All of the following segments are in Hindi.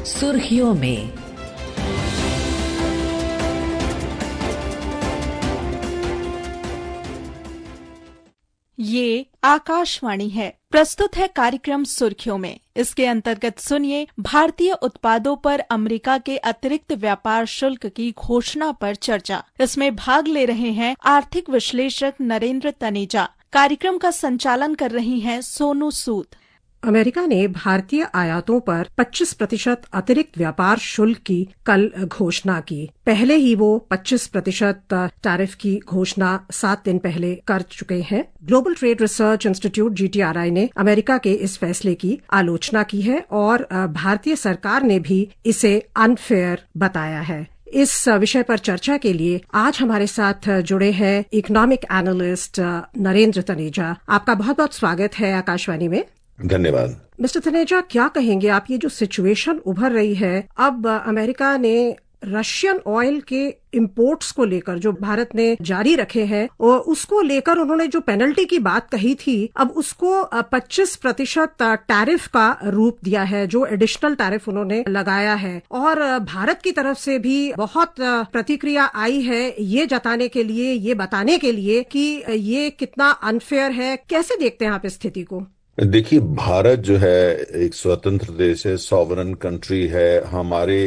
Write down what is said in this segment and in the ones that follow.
सुर्खियों में। ये आकाशवाणी है। प्रस्तुत है कार्यक्रम सुर्खियों में। इसके अंतर्गत सुनिए भारतीय उत्पादों पर अमेरिका के अतिरिक्त व्यापार शुल्क की घोषणा पर चर्चा। इसमें भाग ले रहे हैं आर्थिक विश्लेषक नरेंद्र तनेजा। कार्यक्रम का संचालन कर रही हैं सोनू सूद। अमेरिका ने भारतीय आयातों पर 25% अतिरिक्त व्यापार शुल्क की कल घोषणा की। पहले ही वो 25% टैरिफ की घोषणा 7 दिन पहले कर चुके हैं। Global trade research institute GTRI ने अमेरिका के इस फैसले की आलोचना की है और भारतीय सरकार ने भी इसे अनफेयर बताया है। इस विषय पर चर्चा के लिए आज हमारे साथ जुड़े हैं इकोनॉमिक एनालिस्ट नरेंद्र तनेजा। आपका बहुत बहुत स्वागत है आकाशवाणी में। धन्यवाद। मिस्टर तनेजा, क्या कहेंगे आप, ये जो सिचुएशन उभर रही है, अब अमेरिका ने रशियन ऑयल के इंपोर्ट्स को लेकर जो भारत ने जारी रखे हैं और उसको लेकर उन्होंने जो पेनल्टी की बात कही थी, अब उसको 25% टैरिफ का रूप दिया है, जो एडिशनल टैरिफ उन्होंने लगाया है। और भारत की तरफ से भी बहुत प्रतिक्रिया आई है ये जताने के लिए, ये बताने के लिए कि ये कितना अनफेयर है। कैसे देखते हैं आप इस स्थिति को? देखिए, भारत जो है एक स्वतंत्र देश है, सॉवरन कंट्री है। हमारे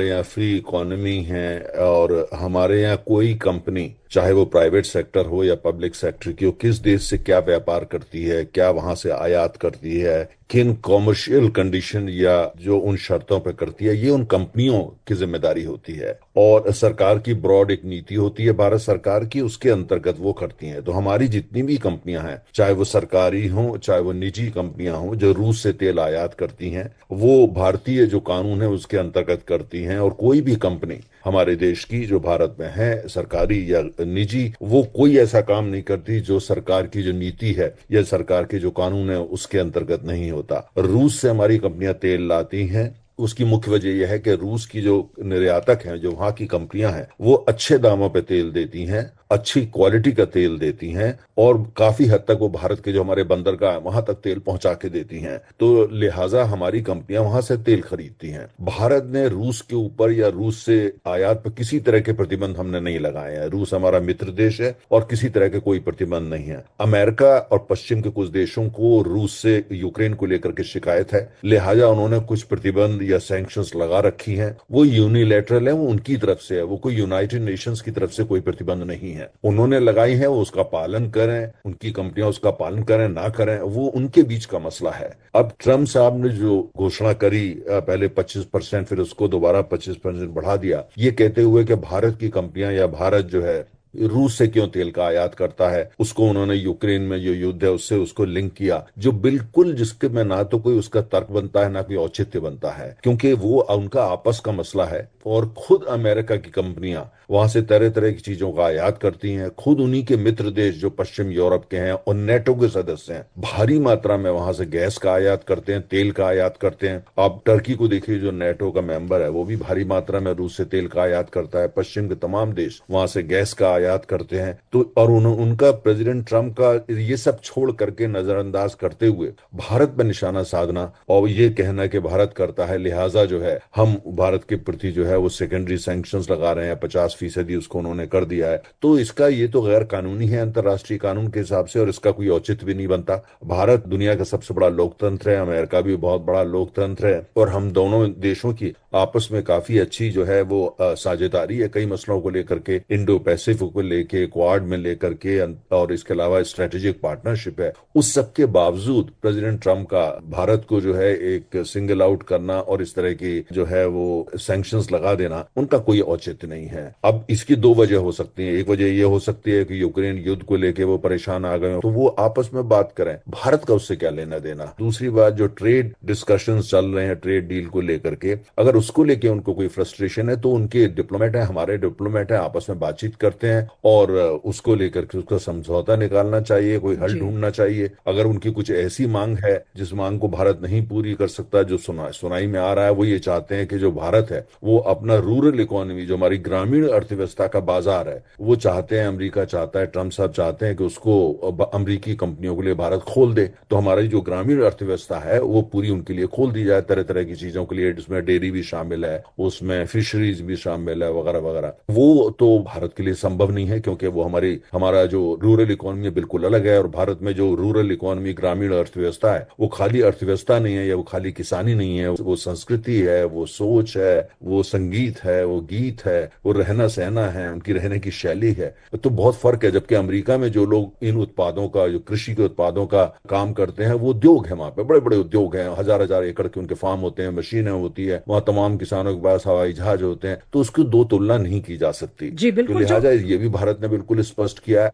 यहाँ फ्री इकोनॉमी है और हमारे यहाँ कोई कंपनी, चाहे वो प्राइवेट सेक्टर हो या पब्लिक सेक्टर की हो, किस देश से क्या व्यापार करती है, क्या वहां से आयात करती है, किन कॉमर्शियल कंडीशन या जो उन शर्तों पर करती है, ये उन कंपनियों की जिम्मेदारी होती है। और सरकार की ब्रॉड एक नीति होती है भारत सरकार की, उसके अंतर्गत वो करती हैं। तो हमारी जितनी भी कंपनियां हैं, चाहे वो सरकारी हो चाहे वो निजी कंपनियां हो, जो रूस से तेल आयात करती हैं, वो भारतीय जो कानून है उसके अंतर्गत करती हैं। और कोई भी कंपनी हमारे देश की जो भारत में है, सरकारी या निजी, वो कोई ऐसा काम नहीं करती जो सरकार की जो नीति है या सरकार के जो कानून है उसके अंतर्गत नहीं होता। रूस से हमारी कंपनियां तेल लाती हैं। उसकी मुख्य वजह यह है कि रूस की जो निर्यातक हैं, जो वहां की कंपनियां हैं, वो अच्छे दामों पे तेल देती हैं, अच्छी क्वालिटी का तेल देती हैं और काफी हद तक वो भारत के जो हमारे बंदरगाह है वहां तक तेल पहुंचा के देती हैं। तो लिहाजा हमारी कंपनियां वहां से तेल खरीदती हैं। भारत ने रूस के ऊपर या रूस से आयात पर किसी तरह के प्रतिबंध हमने नहीं लगाए हैं। रूस हमारा मित्र देश है और किसी तरह के कोई प्रतिबंध नहीं है। अमेरिका और पश्चिम के कुछ देशों को रूस से यूक्रेन को लेकर के शिकायत है, लिहाजा उन्होंने कुछ प्रतिबंध या सैंक्शंस लगा रखी हैं। वो यूनिलैटरल है, वो उनकी तरफ से है, वो कोई यूनाइटेड नेशंस की तरफ से कोई प्रतिबंध नहीं है। उन्होंने लगाई है, वो उसका पालन करें, उनकी कंपनियां उसका पालन करें ना करें, वो उनके बीच का मसला है। अब ट्रम्प साहब ने जो घोषणा करी, पहले 25%, फिर उसको दोबारा 25% बढ़ा दिया, ये कहते हुए कि भारत की कंपनियां या भारत जो है रूस से क्यों तेल का आयात करता है, उसको उन्होंने यूक्रेन में जो युद्ध है उससे उसको लिंक किया, जो बिल्कुल जिसके में ना तो कोई उसका तर्क बनता है ना कोई औचित्य बनता है, क्योंकि वो उनका आपस का मसला है। और खुद अमेरिका की कंपनियां वहां से तरह तरह की चीजों का आयात करती हैं। खुद उन्हीं के मित्र देश जो पश्चिम यूरोप के हैं और नेटो के सदस्य हैं, भारी मात्रा में वहां से गैस का आयात करते हैं, तेल का आयात करते हैं। आप टर्की को देखिए जो नेटो का मेंबर है, वो भी भारी मात्रा में रूस से तेल का आयात करता है। पश्चिम के तमाम देश वहां से गैस का आयात करते हैं। तो और उनका प्रेसिडेंट ट्रम्प का ये सब छोड़ करके, नजरअंदाज करते हुए भारत पर निशाना साधना और ये कहना कि भारत करता है, लिहाजा जो है हम भारत के प्रति जो है वो सेकेंडरी सैंक्शंस लगा रहे हैं, 50% उसको उन्होंने कर दिया है। तो इसका ये तो गैर कानूनी है अंतर्राष्ट्रीय कानून के हिसाब से और इसका कोई औचित्य भी नहीं बनता। भारत दुनिया का सबसे बड़ा लोकतंत्र है, अमेरिका भी बहुत बड़ा लोकतंत्र है और हम दोनों देशों की आपस में काफी अच्छी जो है वो साझेदारी है कई मसलों को लेकर के, इंडो पैसिफिक को लेके, क्वाड में लेकर के, और इसके अलावा स्ट्रेटेजिक पार्टनरशिप है। उस सब के बावजूद प्रेसिडेंट ट्रम्प का भारत को जो है एक सिंगल आउट करना और इस तरह की जो है वो सैंक्शंस लगा देना, उनका कोई औचित्य नहीं है। अब इसकी दो वजह हो सकती है। एक वजह ये हो सकती है कि यूक्रेन युद्ध को लेके वो परेशान आ गए, तो वो आपस में बात करें, भारत का उससे क्या लेना देना। दूसरी बात, जो ट्रेड डिस्कशंस चल रहे हैं ट्रेड डील को लेकर के, अगर उसको लेके उनको कोई फ्रस्ट्रेशन है तो उनके डिप्लोमेट है, हमारे डिप्लोमेट है, आपस में बातचीत करते हैं और उसको लेकर के उसका समझौता निकालना चाहिए, कोई हल ढूंढना चाहिए। अगर उनकी कुछ ऐसी मांग है जिस मांग को भारत नहीं पूरी कर सकता, जो सुनाई में आ रहा है, वो ये चाहते हैं कि जो भारत है वो अपना रूरल इकोनॉमी, जो हमारी ग्रामीण अर्थव्यवस्था का बाजार है, वो चाहते हैं, अमेरिका चाहता है, ट्रंप साहब चाहते हैं कि उसको अमेरिकी कंपनियों के लिए भारत खोल दे। तो हमारी जो ग्रामीण अर्थव्यवस्था है वो पूरी उनके लिए खोल दी जाए, तरह तरह की चीजों के लिए, जिसमें डेयरी भी शामिल है, उसमें फिशरीज भी शामिल है, वगैरह वगैरह। वो तो भारत के लिए संभव नहीं है, क्योंकि वो हमारा जो रूरल इकोनॉमी बिल्कुल अलग है। और भारत में जो रूरल इकोनॉमी, ग्रामीण अर्थव्यवस्था है, वो खाली अर्थव्यवस्था नहीं है, या वो खाली किसानी नहीं है, वो संस्कृति है, वो सोच है, वो संगीत है, वो गीत है, वो रहना सहना है, उनकी रहने की शैली है। तो बहुत फर्क है। जबकि अमेरिका में जो लोग इन उत्पादों का, जो कृषि के उत्पादों का काम करते हैं, वो उद्योग है, वहां पे बड़े बड़े उद्योग हैं, हजार हजार एकड़ के उनके फार्म होते हैं, मशीनें होती है, वहां तमाम किसानों के पास हवाई जहाज होते हैं। तो उसकी दो तुलना नहीं की जा सकती। जी तो बिल्कुल। लिहाजा ये भी भारत ने बिल्कुल स्पष्ट किया है।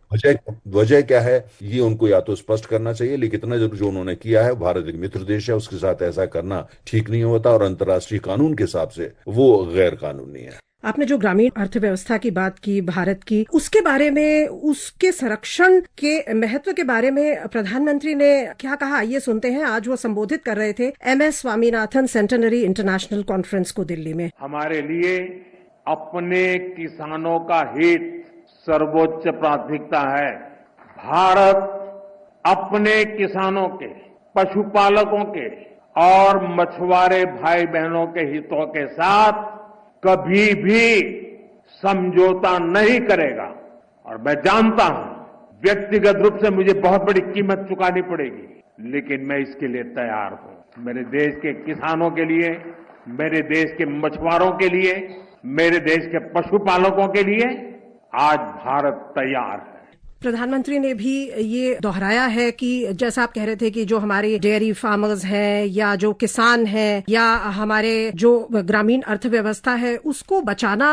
वजह क्या है, ये उनको या तो स्पष्ट करना चाहिए, लेकिन इतना जरूर जो उन्होंने किया है, भारत एक मित्र देश है, उसके साथ ऐसा करना ठीक नहीं होता, और अंतर्राष्ट्रीय कानून के हिसाब से वो गैर कानूनी है। आपने जो ग्रामीण अर्थव्यवस्था की बात की भारत की, उसके बारे में, उसके संरक्षण के महत्व के बारे में प्रधानमंत्री ने क्या कहा, ये सुनते हैं। आज वो संबोधित कर रहे थे MS Swaminathan centenary international conference को दिल्ली में। हमारे लिए अपने किसानों का हित सर्वोच्च प्राथमिकता है। भारत अपने किसानों के, पशुपालकों के और मछुआरे भाई बहनों के हितों के साथ कभी भी समझौता नहीं करेगा। और मैं जानता हूं व्यक्तिगत रूप से मुझे बहुत बड़ी कीमत चुकानी पड़ेगी, लेकिन मैं इसके लिए तैयार हूं। मेरे देश के किसानों के लिए, मेरे देश के मछुआरों के लिए, मेरे देश के पशुपालकों के लिए आज भारत तैयार है। प्रधानमंत्री ने भी ये दोहराया है कि जैसा आप कह रहे थे कि जो हमारे डेयरी फार्मर्स हैं, या जो किसान हैं, या हमारे जो ग्रामीण अर्थव्यवस्था है, उसको बचाना,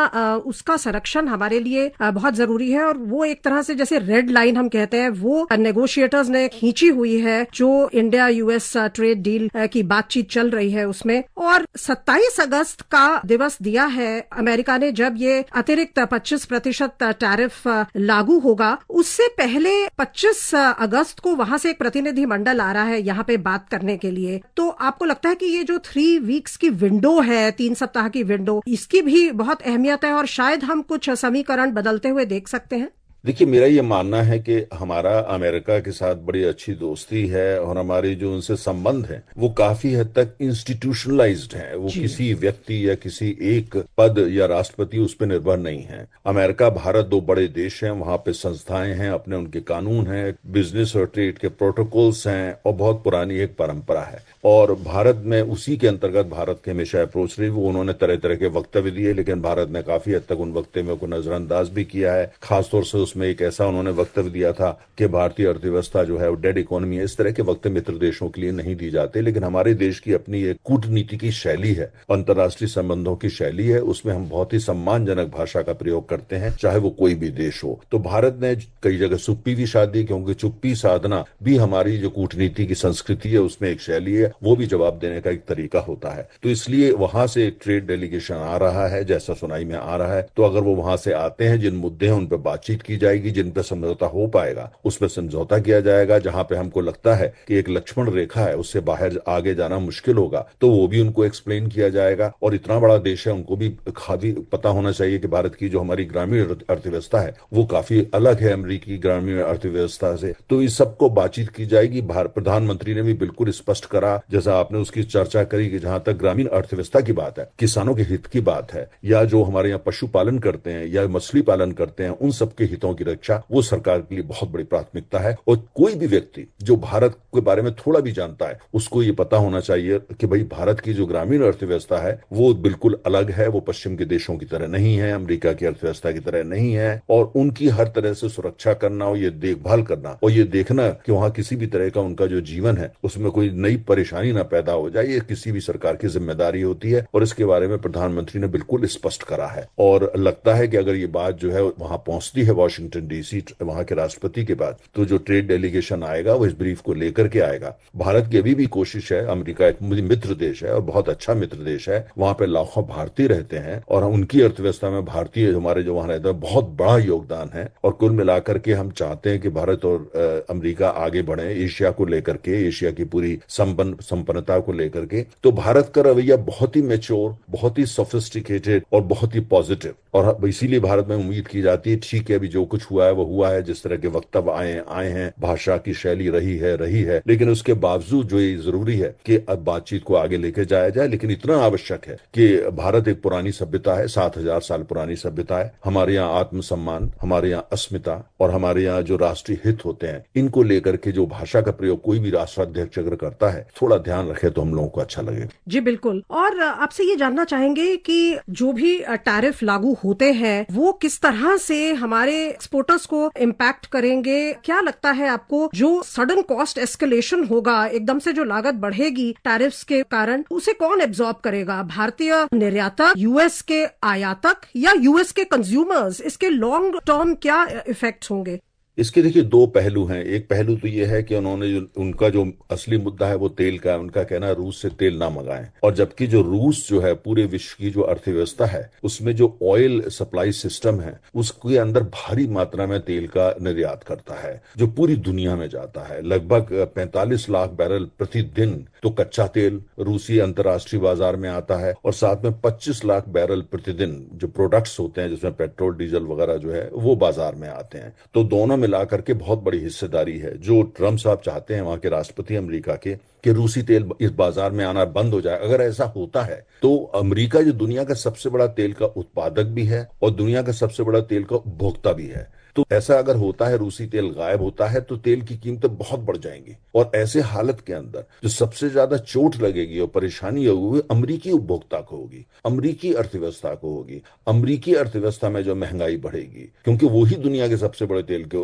उसका संरक्षण हमारे लिए बहुत जरूरी है। और वो एक तरह से जैसे रेड लाइन हम कहते हैं, वो नेगोशिएटर्स ने खींची हुई है, जो इंडिया US ट्रेड डील की बातचीत चल रही है उसमें। और 27 अगस्त का दिवस दिया है अमेरिका ने, जब ये अतिरिक्त 25% टैरिफ लागू होगा। उससे पहले 25 अगस्त को वहां से एक प्रतिनिधि मंडल आ रहा है यहाँ पे बात करने के लिए। तो आपको लगता है कि ये जो 3 वीक्स की विंडो है, 3 सप्ताह की विंडो, इसकी भी बहुत अहमियत है, और शायद हम कुछ समीकरण बदलते हुए देख सकते हैं? देखिए, मेरा ये मानना है कि हमारा अमेरिका के साथ बड़ी अच्छी दोस्ती है, और हमारी जो उनसे संबंध है वो काफी हद तक इंस्टीट्यूशनलाइज्ड है। वो किसी व्यक्ति या किसी एक पद या राष्ट्रपति उस पर निर्भर नहीं है। अमेरिका भारत दो बड़े देश हैं, वहां पे संस्थाएं हैं, अपने उनके कानून हैं, बिजनेस और ट्रेड के प्रोटोकॉल्स हैं, और बहुत पुरानी एक परंपरा है। और भारत में उसी के अंतर्गत भारत के हमेशा अप्रोच रही। वो उन्होंने तरह तरह के वक्तव्य दिए, लेकिन भारत ने काफी हद तक उन वक्तव्यों को नजरअंदाज भी किया है। खासतौर से उसमें एक ऐसा उन्होंने वक्तव्य दिया था कि भारतीय अर्थव्यवस्था जो है वो डेड इकोनॉमी है। इस तरह के वक्तव्य मित्र देशों के लिए नहीं दी जाते, लेकिन हमारे देश की अपनी एक कूटनीति की शैली है, अंतर्राष्ट्रीय संबंधों की शैली है, उसमें हम बहुत ही सम्मानजनक भाषा का प्रयोग करते हैं, चाहे वो कोई भी देश हो। तो भारत ने कई जगह चुप्पी भी साधी, क्योंकि चुप्पी साधना भी हमारी जो कूटनीति की संस्कृति है उसमें एक शैली है, वो भी जवाब देने का एक तरीका होता है। तो इसलिए वहां से एक ट्रेड डेलीगेशन आ रहा है, जैसा सुनाई में आ रहा है। तो अगर वो वहां से आते हैं, जिन मुद्दे हैं उन पर बातचीत की जाएगी, जिन पर समझौता हो पाएगा उस पर समझौता किया जाएगा। जहां पे हमको लगता है कि एक लक्ष्मण रेखा है, उससे बाहर आगे जाना मुश्किल होगा, तो वो भी उनको एक्सप्लेन किया जाएगा। और इतना बड़ा देश है, उनको भी काफी पता होना चाहिए कि भारत की जो हमारी ग्रामीण अर्थव्यवस्था है वो काफी अलग है अमेरिकी ग्रामीण अर्थव्यवस्था से। तो इस सबको बातचीत की जाएगी। प्रधानमंत्री ने भी बिल्कुल स्पष्ट करा, जैसा आपने उसकी चर्चा करी, कि जहां तक ग्रामीण अर्थव्यवस्था की बात है, किसानों के हित की बात है, या जो हमारे यहाँ पशुपालन करते हैं या मछली पालन करते हैं, उन सबके हितों की रक्षा वो सरकार के लिए बहुत बड़ी प्राथमिकता है। और कोई भी व्यक्ति जो भारत के बारे में थोड़ा भी जानता है, उसको ये पता होना चाहिए कि भाई भारत की जो ग्रामीण अर्थव्यवस्था है वो बिल्कुल अलग है। वो पश्चिम के देशों की तरह नहीं है, अमेरिका की अर्थव्यवस्था की तरह नहीं है। और उनकी हर तरह से सुरक्षा करना और ये देखभाल करना और ये देखना कि वहां किसी भी तरह का उनका जो जीवन है उसमें कोई नई परेशानी ना पैदा हो जाए, ये किसी भी सरकार की जिम्मेदारी होती है। और इसके बारे में प्रधानमंत्री ने बिल्कुल स्पष्ट करा है। और लगता है कि अगर ये बात जो है वहां पहुंचती है वॉशिंगटन वाशिंगटन डीसी वहां के राष्ट्रपति के पास, तो जो ट्रेड डेलीगेशन आएगा वो इस ब्रीफ को लेकर के आएगा। भारत की अभी भी कोशिश है, अमेरिका एक मित्र देश है और बहुत अच्छा मित्र देश है, वहां पे लाखों भारतीय रहते हैं और उनकी अर्थव्यवस्था में भारतीय हमारे जो वहां रहते हैं बहुत बड़ा योगदान है। और कुल मिलाकर के हम चाहते हैं कि भारत और अमेरिका आगे बढ़े एशिया को लेकर के, एशिया की पूरी संपन्नता को लेकर के। तो भारत का रवैया बहुत ही मैच्योर, बहुत ही सोफिस्टिकेटेड और बहुत ही पॉजिटिव, और इसीलिए भारत में उम्मीद की जाती है ठीक है अभी जो कुछ हुआ है वो हुआ है, जिस तरह के वक्तव्य आए हैं, भाषा की शैली रही है, लेकिन उसके बावजूद जो ये जरूरी है कि अब बातचीत को आगे लेके जाया जाए। लेकिन इतना आवश्यक है कि भारत एक पुरानी सभ्यता है, 7,000 साल पुरानी सभ्यता है। हमारे यहाँ आत्मसम्मान, हमारे यहाँ अस्मिता और हमारे यहाँ जो राष्ट्रीय हित होते हैं, इनको लेकर के जो भाषा का प्रयोग कोई भी राष्ट्राध्यक्ष अगर करता है, थोड़ा ध्यान रखे तो हम लोगों को अच्छा लगेगा। जी बिल्कुल। और आपसे ये जानना चाहेंगे कि जो भी टैरिफ लागू होते हैं वो किस तरह से हमारे एक्सपोर्टर्स को इम्पैक्ट करेंगे? क्या लगता है आपको जो सडन कॉस्ट एस्केलेशन होगा, एकदम से जो लागत बढ़ेगी टैरिफ्स के कारण, उसे कौन एब्जॉर्ब करेगा? भारतीय निर्यातक, यूएस के आयातक या यूएस के कंज्यूमर्स? इसके लॉन्ग टर्म क्या इफेक्ट्स होंगे? इसके देखिए दो पहलू हैं। एक पहलू तो ये है कि उन्होंने उनका जो असली मुद्दा है वो तेल का है। उनका कहना है रूस से तेल ना मंगाएं, और जबकि जो रूस जो है पूरे विश्व की जो अर्थव्यवस्था है उसमें जो ऑयल सप्लाई सिस्टम है उसके अंदर भारी मात्रा में तेल का निर्यात करता है जो पूरी दुनिया में जाता है। लगभग 45 लाख बैरल प्रतिदिन तो कच्चा तेल रूसी अंतर्राष्ट्रीय बाजार में आता है, और साथ में 25 लाख बैरल प्रतिदिन जो प्रोडक्ट्स होते हैं जिसमें पेट्रोल डीजल वगैरह जो है वो बाजार में आते हैं। तो दोनों मिलाकर के बहुत बड़ी हिस्सेदारी है। जो ट्रम्प साहब चाहते हैं, वहां के राष्ट्रपति अमेरिका के, कि रूसी तेल इस बाजार में आना बंद हो जाए। अगर ऐसा होता है तो अमेरिका जो दुनिया का सबसे बड़ा तेल का उत्पादक भी है और दुनिया का सबसे बड़ा तेल का उपभोक्ता भी है, तो ऐसा अगर होता है, रूसी तेल गायब होता है, तो तेल की कीमतें बहुत बढ़ जाएंगी। और ऐसे हालत के अंदर जो सबसे ज्यादा चोट लगेगी और परेशानी होगी अमरीकी उपभोक्ता को होगी, अमरीकी अर्थव्यवस्था को होगी। अमरीकी अर्थव्यवस्था में जो महंगाई बढ़ेगी, क्योंकि वही दुनिया के सबसे बड़े तेल के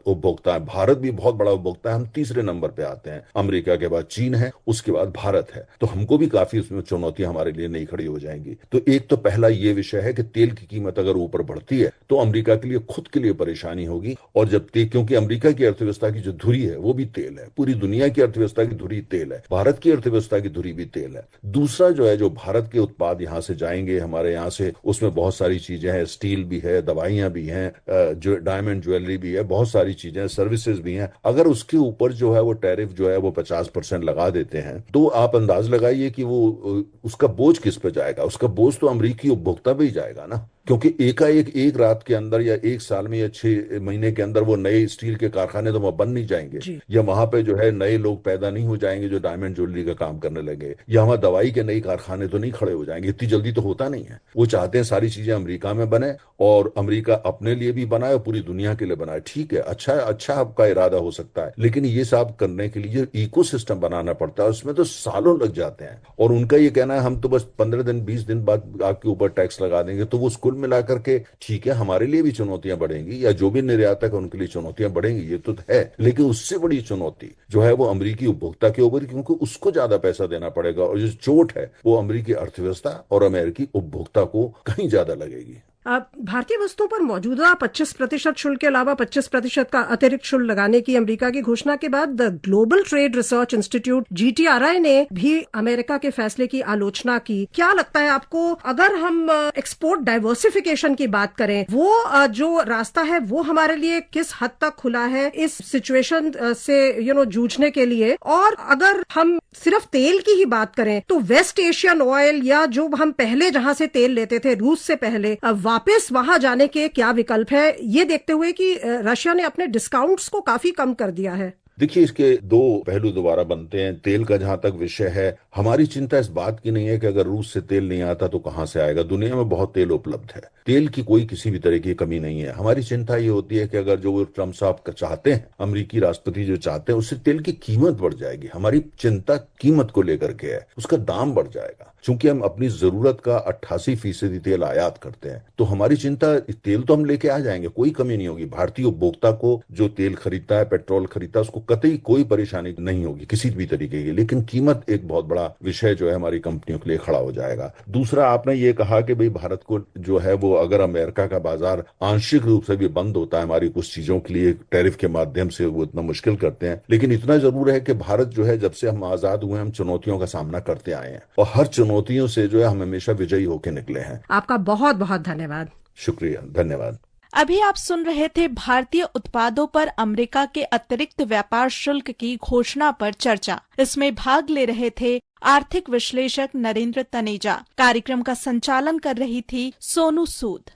उपभोक्ता है। भारत भी बहुत बड़ा उपभोक्ता है, हम तीसरे नंबर पे आते हैं। अमेरिका के बाद चीन है, उसके बाद भारत है। तो हमको भी काफी उसमें चुनौतियां हमारे लिए नई खड़ी हो जाएंगी। तो एक तो पहला ये विषय है कि तेल की कीमत अगर ऊपर बढ़ती है तो अमेरिका के लिए खुद के लिए परेशानी होगी। और जब क्योंकि अमेरिका की अर्थव्यवस्था की जो धुरी है वो भी तेल है, पूरी दुनिया की अर्थव्यवस्था की धुरी तेल है, भारत की अर्थव्यवस्था की धुरी भी तेल है। दूसरा जो है, जो भारत के उत्पाद यहाँ से जाएंगे हमारे यहाँ से, उसमें बहुत सारी चीजें हैं, स्टील भी है, दवाइयां भी हैं, जो डायमंड ज्वेलरी भी है, बहुत सारी चीजें, सर्विसेज भी हैं। अगर उसके ऊपर जो है वो टैरिफ जो है वो 50% लगा देते हैं, तो आप अंदाज लगाइए कि वो उसका बोझ किस पे जाएगा? उसका बोझ तो अमरीकी उपभोक्ता पे ही जाएगा ना, क्योंकि एकाएक एक रात के अंदर या एक साल में या 6 महीने के अंदर वो नए स्टील के कारखाने तो वहां बन नहीं जाएंगे, या वहां पे जो है नए लोग पैदा नहीं हो जाएंगे जो डायमंड ज्वेलरी का काम करने लगे, या वहां दवाई के नए कारखाने तो नहीं खड़े हो जाएंगे। इतनी जल्दी तो होता नहीं है। वो चाहते हैं सारी चीजें अमेरिका में बने और अमेरिका अपने लिए भी बनाए और पूरी दुनिया के लिए बनाए। ठीक है, अच्छा आपका इरादा हो सकता है, लेकिन ये सब करने के लिए इकोसिस्टम बनाना पड़ता है, उसमें तो सालों लग जाते हैं। और उनका ये कहना है हम तो बस 15 दिन 20 दिन बाद आपके ऊपर टैक्स लगा देंगे, तो वो कुल मिलाकर के ठीक है हमारे लिए भी चुनौतियां बढ़ेंगी, या जो भी निर्यातक है उनके लिए चुनौतियां बढ़ेंगी, ये तो है। लेकिन उससे बड़ी चुनौती जो है वो अमेरिकी उपभोक्ता के ऊपर, क्योंकि उसको ज्यादा पैसा देना पड़ेगा, और जो चोट है वो अमेरिकी अर्थव्यवस्था और अमेरिकी उपभोक्ता को कहीं ज्यादा लगेगी। भारतीय वस्तुओं पर मौजूदा 25% शुल्क के अलावा 25% का अतिरिक्त शुल्क लगाने की अमेरिका की घोषणा के बाद the global trade research institute GTRI ने भी अमेरिका के फैसले की आलोचना की। क्या लगता है आपको, अगर हम एक्सपोर्ट डाइवर्सिफिकेशन की बात करें, वो जो रास्ता है वो हमारे लिए किस हद तक खुला है इस सिचुएशन से जूझने के लिए? और अगर हम सिर्फ तेल की ही बात करें तो वेस्ट एशियन ऑयल, या जो हम पहले जहां से तेल लेते थे रूस से पहले, वापस वहां जाने के क्या विकल्प है, ये देखते हुए कि रशिया ने अपने डिस्काउंट्स को काफी कम कर दिया है? देखिए, इसके दो पहलू दोबारा बनते हैं। तेल का जहां तक विषय है, हमारी चिंता इस बात की नहीं है कि अगर रूस से तेल नहीं आता तो कहां से आएगा। दुनिया में बहुत तेल उपलब्ध है, तेल की कोई किसी भी तरह की कमी नहीं है। हमारी चिंता ये होती है कि अगर जो ट्रम्प साहब चाहते हैं, अमेरिकी राष्ट्रपति जो चाहते हैं, उससे तेल की कीमत बढ़ जाएगी। हमारी चिंता कीमत को लेकर के है, उसका दाम बढ़ जाएगा। चूंकि हम अपनी जरूरत का 88% तेल आयात करते हैं, तो हमारी चिंता, तेल तो हम लेके आ जाएंगे, कोई कमी नहीं होगी। भारतीय उपभोक्ता को जो तेल खरीदता है, पेट्रोल खरीदता है, उसको कतई कोई परेशानी नहीं होगी किसी भी तरीके की। लेकिन कीमत एक बहुत बड़ा विषय जो है हमारी कंपनियों के लिए खड़ा हो जाएगा। दूसरा, आपने ये कहा कि भाई भारत को जो है वो, अगर अमेरिका का बाजार आंशिक रूप से भी बंद होता है हमारी कुछ चीजों के लिए टैरिफ के माध्यम से, वो इतना मुश्किल करते हैं, लेकिन इतना जरूर है कि भारत जो है, जब से हम आजाद हुए, हम चुनौतियों का सामना करते आए हैं और हर चुनौतियों से जो है हम हमेशा विजयी होकर निकले हैं। आपका बहुत बहुत धन्यवाद। शुक्रिया, धन्यवाद। अभी आप सुन रहे थे भारतीय उत्पादों पर अमेरिका के अतिरिक्त व्यापार शुल्क की घोषणा पर चर्चा। इसमें भाग ले रहे थे आर्थिक विश्लेषक नरेंद्र तनेजा। कार्यक्रम का संचालन कर रही थी सोनू सूद।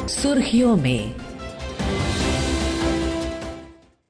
सुर्खियों में